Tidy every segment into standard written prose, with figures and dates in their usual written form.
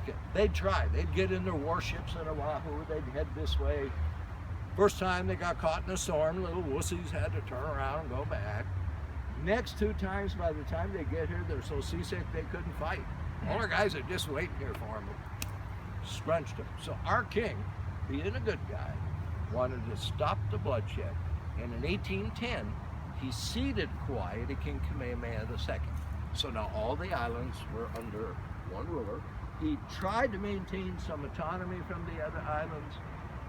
II. They'd try. They'd get in their warships in Oahu. They'd head this way. First time they got caught in a storm, little wussies had to turn around and go back. Next 2 times, by the time they get here, they're so seasick they couldn't fight. All our guys are just waiting here for them. Scrunched them. So our king, being a good guy, wanted to stop the bloodshed. And in 1810, he ceded Kauai to King Kamehameha II. So now all the islands were under one ruler. He tried to maintain some autonomy from the other islands.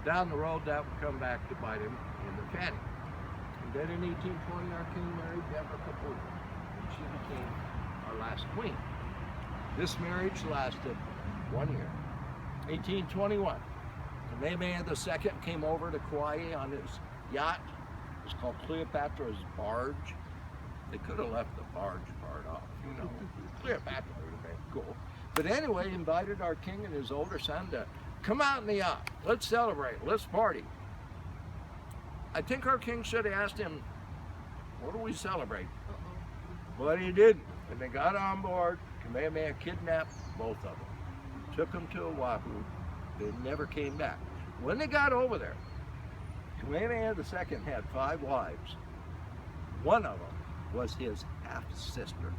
Down the road, that would come back to bite him in the fanny. And then in 1820, our king married Deborah Kapua, and she became our last queen. This marriage lasted 1 year. 1821, Kamehameha II came over to Kauai on his yacht. It was called Cleopatra's Barge. They could have left the barge part off, you know. Cleopatra would have been cool. But anyway, he invited our king and his older son to come out in the yacht. Let's celebrate. Let's party. I think our king should have asked him, what do we celebrate? But he didn't. When they got on board, Kamehameha kidnapped both of them. Took them to Oahu. They never came back. When they got over there, Kamehameha II had 5 wives. One of them was his half-sister.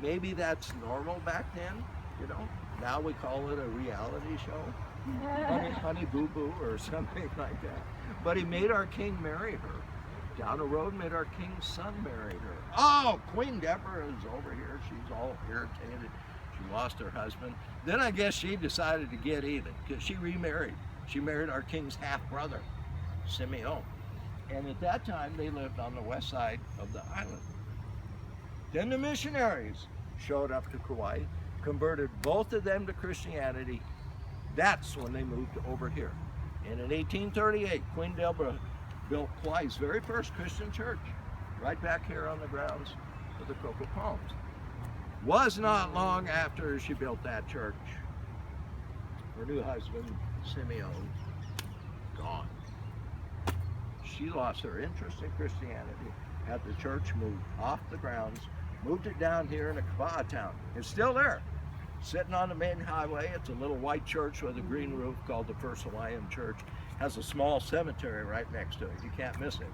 Maybe that's normal back then, you know? Now we call it a reality show. Honey Boo Boo or something like that. But he made our king marry her. Down the road, made our king's son marry her. Oh, Queen Deborah is over here. She's all irritated. She lost her husband. Then I guess she decided to get even because she remarried. She married our king's half-brother, Simeon. And at that time, they lived on the west side of the island. Then the missionaries showed up to Kauai, converted both of them to Christianity. That's when they moved over here. And in 1838, Queen Deborah built Kauai's very first Christian church, right back here on the grounds of the Cocoa Palms. Was not long after she built that church, her new husband, Simeon, gone. She lost her interest in Christianity, had the church moved off the grounds, moved it down here in a Kapa'a town. It's still there, sitting on the main highway. It's a little white church with a green roof called the First Hawaiian Church. Has a small cemetery right next to it. You can't miss it.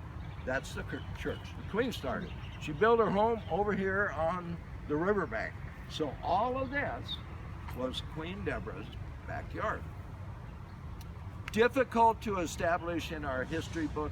That's the church the Queen started. She built her home over here on the riverbank. So all of this was Queen Deborah's backyard. Difficult to establish in our history books